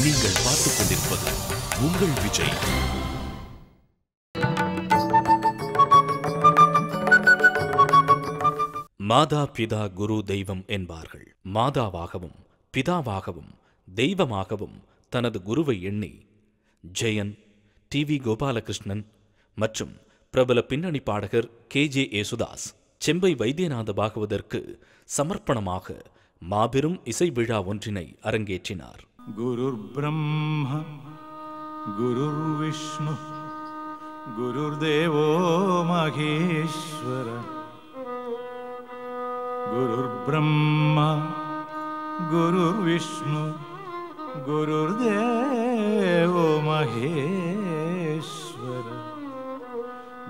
நீங்கள் பார்த்துக் கொண்டிருப்பது உங்கள் விஜய். மாதா பிதா குரு தெய்வம் என்பார்கள். மாதாவாகவும் பிதாவாகவும் தெய்வமாகவும் தனது குருவை எண்ணி ஜெயன், டிவி கோபாலகிருஷ்ணன் மற்றும் பிரபல பின்னணி பாடகர் KJ யேசுதாஸ் செம்பை வைத்தியநாத பாகவதற்கு சமர்ப்பணமாக மாபெரும் இசை விழா ஒன்றினை அரங்கேற்றினார். குருர் பிரம்மா குருர் விஷ்ணு குருர் தேவோ மகேஸ்வர குருர் பிரம்மா குருர் விஷ்ணு குருர் தேவோ மகேஸ்வர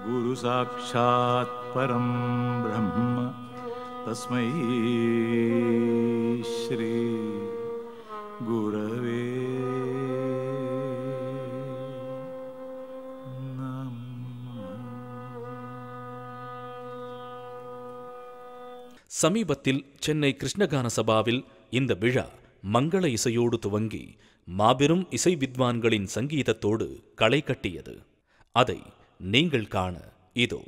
குரு சாக்ஷாத் பரம் பிரம்ம தஸ்மை ஸ்ரீ குரவே சமீபத்தில் சென்னை கிருஷ்ணகான சபாவில் இந்த விழா மங்கள இசையோடு துவங்கி மாபெரும் இசை வித்வான்களின் சங்கீதத்தோடு களை கட்டியது. அதை நீங்கள் காண இதோ.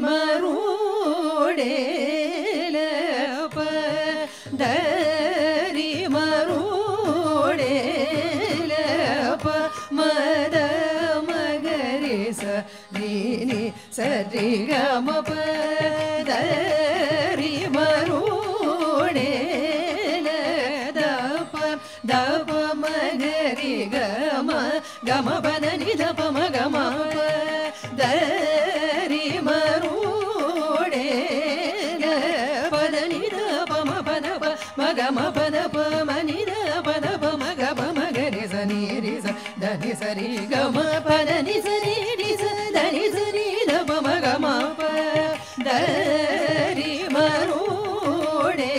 மருள் ri marude dapa dapa magari gama gama badani dapa magama dari marude badani dapa mapadapa magama padapa mani dapa dapa magama magari sani risa dani sari gama padani sari risa dani sari dapa magama dari marude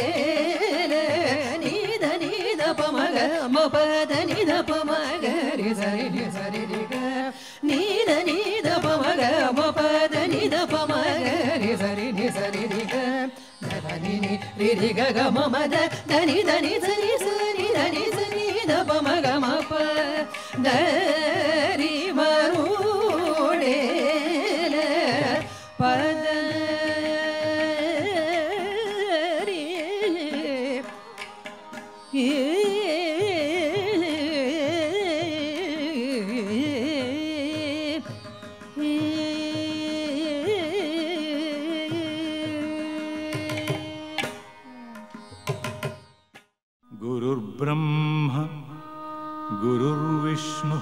ni dani dapa magama padani dapa magari sari ga ni dani dapa magama padani dapa magari sari ga dani ni ri ga ga ma da dani dani sari sari dani sari dapa magama dari marude गुरुर्ब्रह्मा गुरुर्विष्णु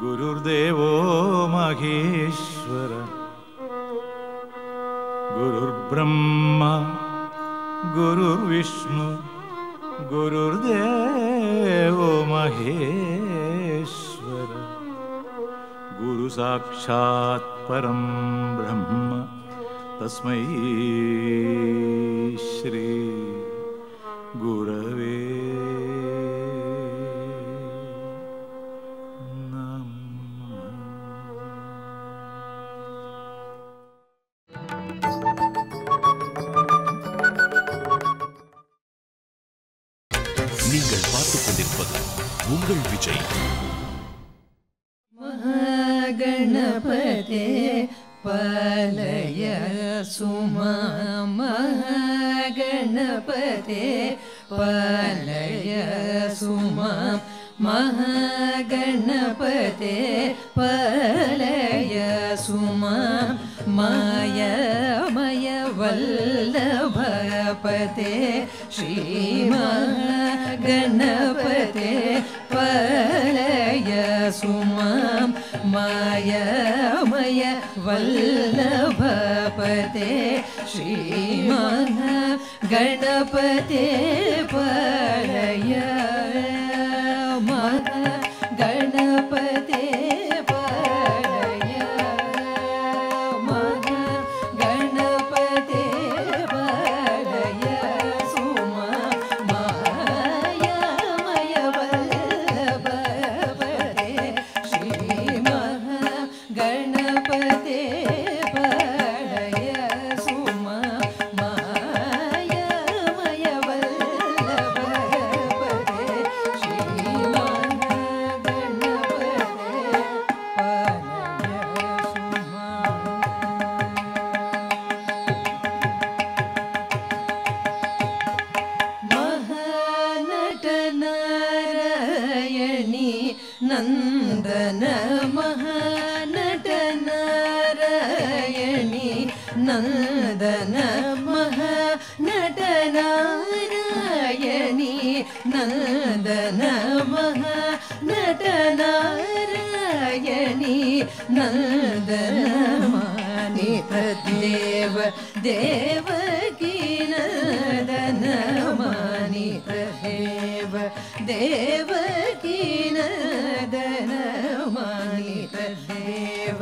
गुरुर्देवो महेश्वर गुरुर्ब्रह्मा गुरुर्विष्णु गुरुर्देवो महेश्वर गुरु साक्षात् परं ब्रह्म तस्मै श्री गुरवे நீங்கள் பார்த்துக் கொண்டிருப்பது உங்கள் விஜய். மகாகணபதே பலய சுமா மகாகணபதே பலய சுமா மகாகணபதே பலய சுமா மாயமய வல்லபபதே ஸ்ரீ மகாகணபதே பலய சுமா மாயமய வல்லபபதே ஸ்ரீ மகாகணபதே பலய மகாகணபதே பலய மகாகணபதே பலய சுமா மாயமய வல்லபபதே ஸ்ரீ மகாகணபதே பலய சுமா மாயமய வல்லபபதே ஸ்ரீ महानटनारायणी नंदन महानटनारायणी नंदन महानटनारायणी नंदन महानटनारायणी नंदन मानित देव देवकी नंदन मानित देव देवकी नंदन मानित देव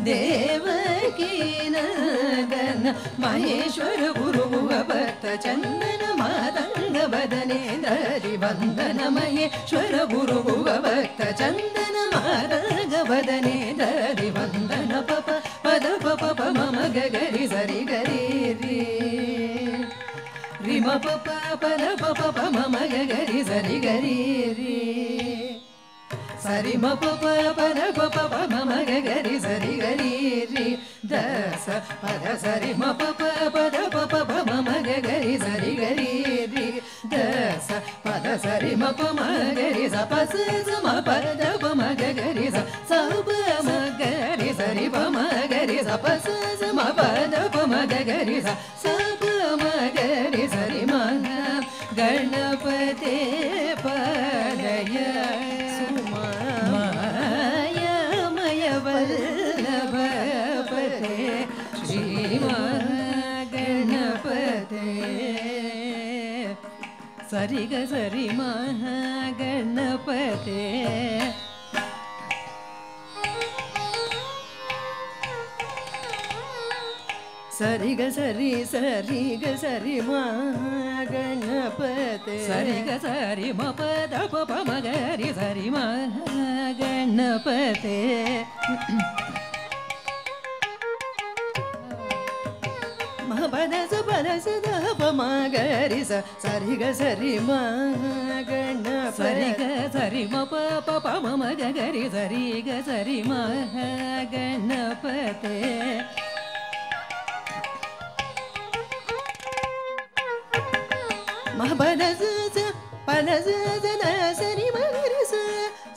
देवकी नंदन महेश्वर गुरु भक्त चंदन मातंग बदनेन्द्रि वंदन महेश्वर गुरु भक्त चंदन मातंग बदनेन्द्रि वंदन पप पद पप मम गरि सरि गरि रि रिम पप पद पप मम गरि सरि गरि रि सरि म पप पद पप मम गरि सरि गरि रि दस पद सरि म पप पद पप मम गरि सरि गरि रि दस पद सरि म प म गरि स प स म पद प म गरि स प म गरि सरि प म गरि स प स म पद प म ಗರಿ ಸ ಪ ಮ ಗರಿ ಸರಿ ಮ ಗಣಪತಿ ಪದಯ ಸುಮಯ ವಲ್ಲಭ ಪತೆ ಶ್ರೀ ಗಣಪತೆ ಸರಿ ಗ ಸರಿ ಗಣಪತೆ ಸರಿ ಗ ಸರಿ ಸರಿ ಗ ಸರಿ ಗಣಪತೆ ಸರಿ ಗ ಸರಿ ಮ ಪದ ಪ ಮ ಗರಿ ಸರಿ ಗಣಪತೆ ಮ ಪದ ಸ ಪ ಮ ಗರಿ ಸರಿ ಗ ಸರಿ ಗಣಪತೆ ಸರಿ ಗ ಸರಿ ಮ ಪ ಮ ಗರಿ ಸರಿ ಗ ಸರಿ ಗಣಪತೆ ಪದ ಪದ ಸರಿ ಮಗರಿ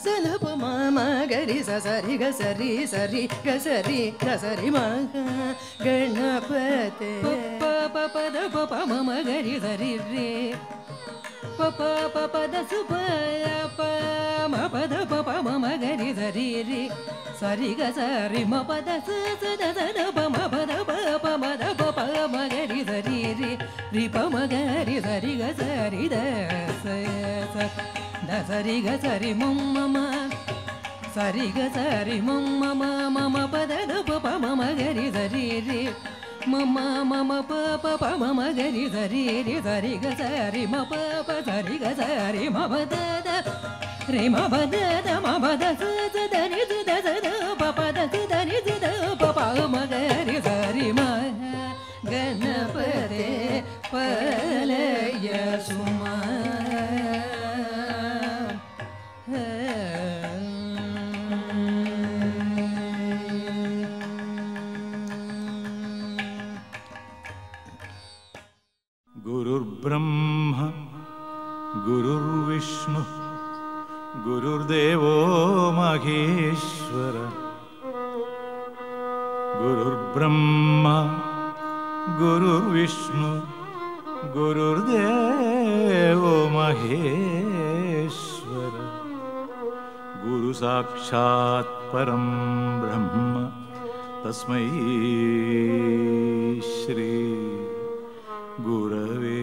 ಸಲಪ ಮ ಗರಿ ಸರಿ ಗ ಸರಿ ಸರಿ ಗ ಸರಿ ಗ ಸರಿ ಗಣಪತೆ ಪದ ಪ ಮ ಗರಿ ಸರಿ ರೇ ಪದ ಸುಪ ಮ ಪದ ಪ ಮ ಗರಿ ಸರಿ ರೇ ಸರಿ ಗ ಸರಿ ಮ ಪದ ದ ಪ ಮ ಪದ ಪ ಮ ದ ಪ ಮ ಗರಿ ಸರಿ ರೇ ರಿ ಪ ಮ ಗರಿ ಸರಿ ಗ ಸರಿ ದ ಸರಿ ಗ ಸರಿ ಮ ಸರಿ ಗ ಸರಿ ಮ ಪದ ದ ಪ ಮ ಗರಿ ಸರಿ ರೇ ಮಮ ಪ ಮ ಗರಿ ಸರಿ ರೇ ಸರಿ ಗ ಸರಿ ಮ ಸರಿ ಗ ಸರಿ ಮ ಪದ ರೇ ಮ ಪದ ದ ನಿ ದ ಪ ಪದ ದ ನಿ ದ ಪ ಮ ಗರಿ ಸರಿ ಗಣಪತೆ ಪಲಯ ಸುಮ ಗುರುರ್ಬ್ರಹ್ಮ ಗುರುರ್ವಿಷ್ಣು ಗುರುರ್ದೇವೋ ಮಹೇಶ್ವರ ಗುರುರ್ಬ್ರಹ್ಮ ಗುರುರ್ವಿಷ್ಣು ಗುರುರ್ದೇವೋ ಮಹೇಶ್ವರ ಗುರು ಸಾಕ್ಷಾತ್ ಪರಂ ಬ್ರಹ್ಮ ತಸ್ಮೈ ಶ್ರೀ ಗುರವೇ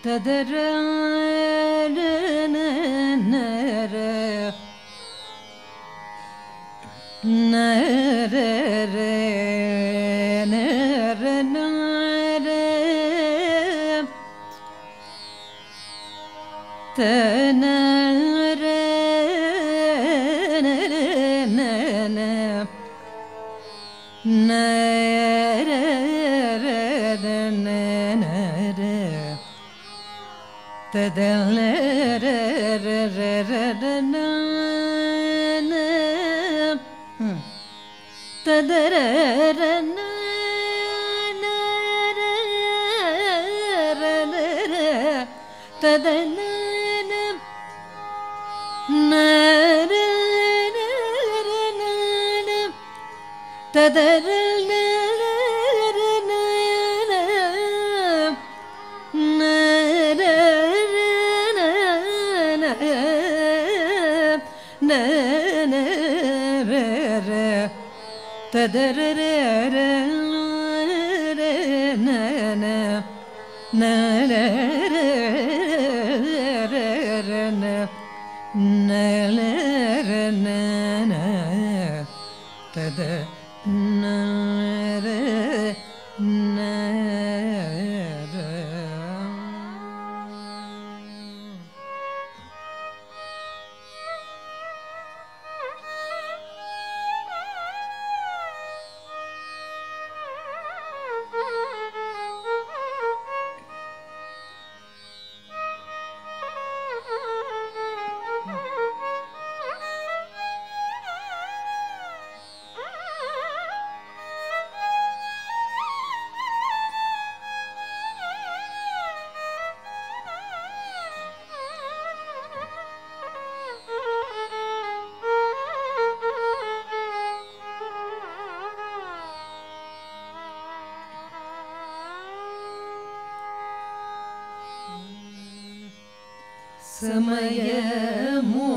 ತದರ ನರ ನರ ನರ ನರ ತನರ ನರ ನನ ನರ ನರ ತದಲ ತದರ ತದನ ನರ ತದರ ತದರ ನನ ನರ ನರ ನನ ತದ ನರ ನರ ಸಮಯಮು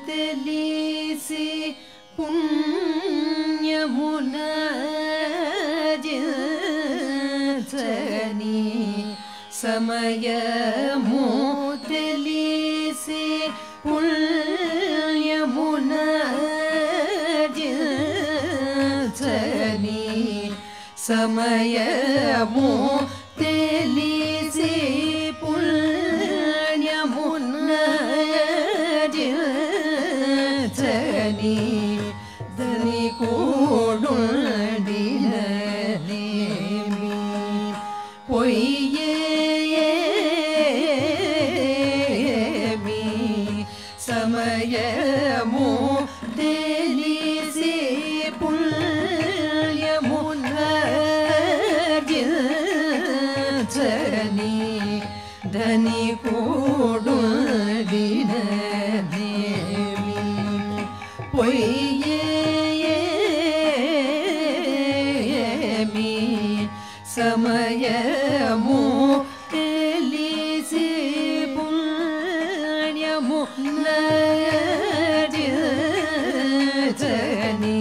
ತಿಳಿಸಿ ಪುಣ್ಯಮುನ ಜನಿ ಸಮಯಮು ತಿಳಿಸಿ ಪುಣ್ಯಮುನ ಜನಿ ಸಮಯಮು ತಿಳಿಸಿ ಪುಣ್ಯಮುನ ಜನಿ ಧನಿ ಕೋಡುಂಡಿನ ನೇಮಿ ಪೊಯ್ಯೇಮಿ ಸಮಯಮು ತಿಳಿಸಿ ಪುಣ್ಯಮುನ ಜನಿ ಧನಿ ಕೋಡುಂಡಿನ ನೇಮಿ ಪೊಯ್ಯೇಮಿ ಸಮಯಮು ತಿಳಿಸಿ ಪುಣ್ಯಮುನ ಜನಿ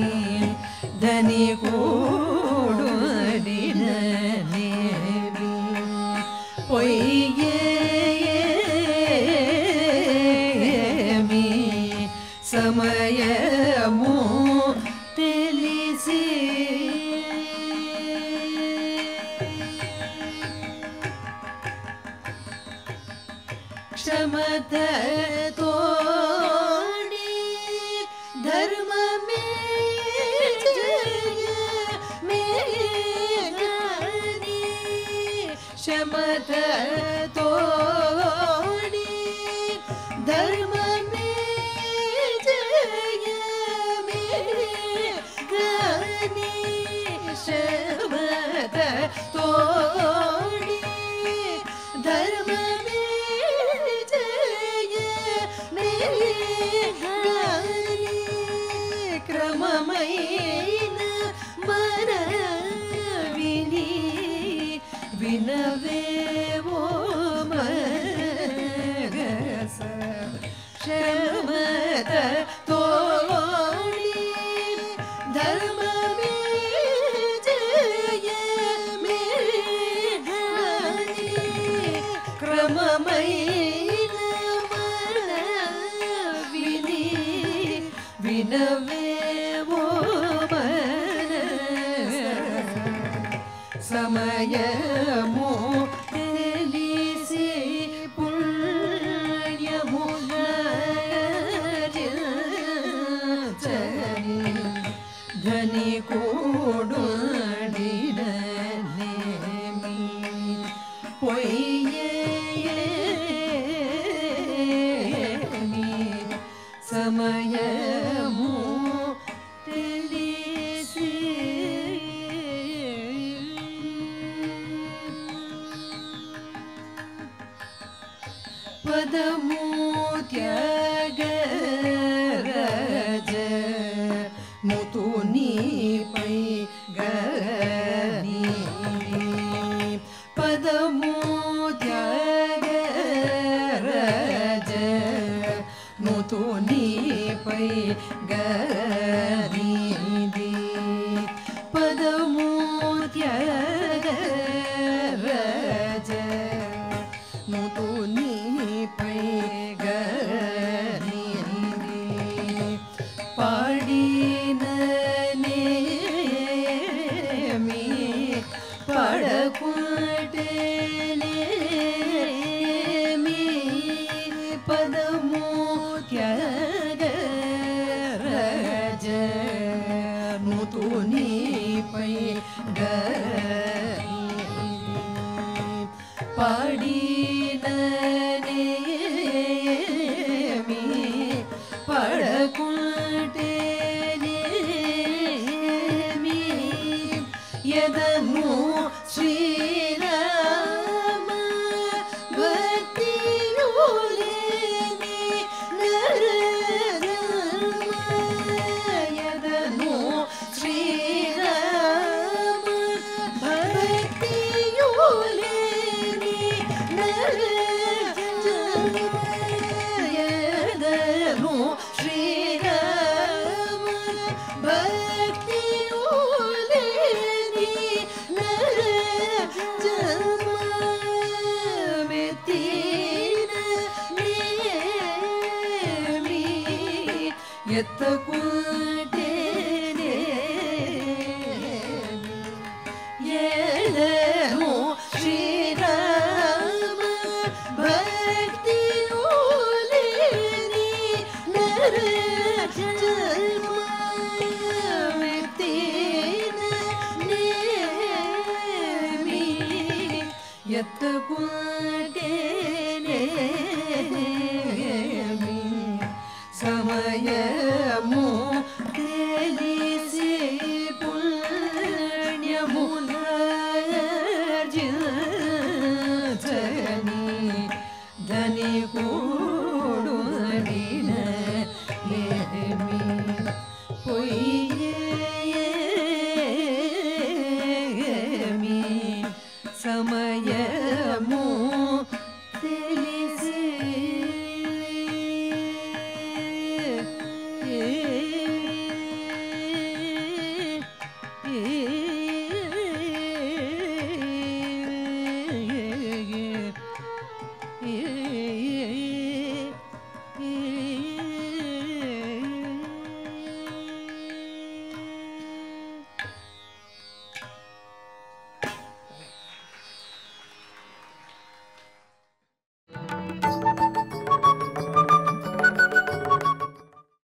ಧನಿ ಕೋಡುಂಡಿನ ನೇಮಿ ಪೊಯ್ಯೇಮಿ ಸಮಯಮು ತಿಳಿಸಿ ಕ್ಷಮತ ತೋಡಿ ಧರ್ಮ ಮೇ ಜಯ ಮೇಘನಿ ಕ್ಷಮತ ತೋಡಿ ಧರ್ಮ ಮೇ ಜಯ ಮೇಘನಿ ಕ್ಷಮತ ತೋಡಿ ಧರ್ಮ ಕ್ರಮಮೈನ ಮನವಿನಿ ವಿನವೇವೋ ಮಗಸ ಶ್ರಮದ ತೋಡಿ ಧರ್ಮ ಮೇ ಜಯ ಮೇಘನಿ ಕ್ರಮಮೈನ ಮನವಿನಿ ವಿನವೇವೋ ಸಮಯಮು ತಿಳಿಸಿ ಪುಣ್ಯಮುನ ಜನಿ ಧನಿ ಕೋಡುಂಡಿನ ನೇಮಿ ಪೊಯ್ಯೇಮಿ ಸಮಯಮು ತಿಳಿಸಿ ಪದಮು ತ್ಯಾಗರಜ ಮುತು ನೀಪೈ ಗನಿ ಪದಮು ತ್ಯಾಗರಜ ಮುತು ನೀಪೈ ಗನಿ ಪದಮು ತ್ಯಾಗರಜ ಮುತು ನೀಪೈ ಗನಿ ಪಾಡಿನ ನೇಮಿ ಪಡಕುಂಟೆ ನೇಮಿ ಪದಮು ತ್ಯಾಗರಜ ಮುತು ನೀಪೈ ಗನಿ ಪಾಡಿನ ನೇಮಿ ಪಡಕುಂಟೆ ನೇಮಿ ಯದನು ಶ್ರೀರಾಮ ಭಕ್ತಿಯುಲೇನಿ ನರಧರ್ಮ ಯದನು ಶ್ರೀರಾಮ ಭಕ್ತಿಯುಲೇನಿ ನರಧರ್ಮ ಎತ್ತುಕೊಂಡೇನೆ ಏಳೇನು ಶ್ರೀರಾಮ ಭಕ್ತಿಯೋಲೇನಿ ನರ ಜನ್ಮ ವ್ಯಕ್ತಿನ ನೇಮಿ ಎತ್ತುಕೊಂಡೇನೆ ಸಮಯಮು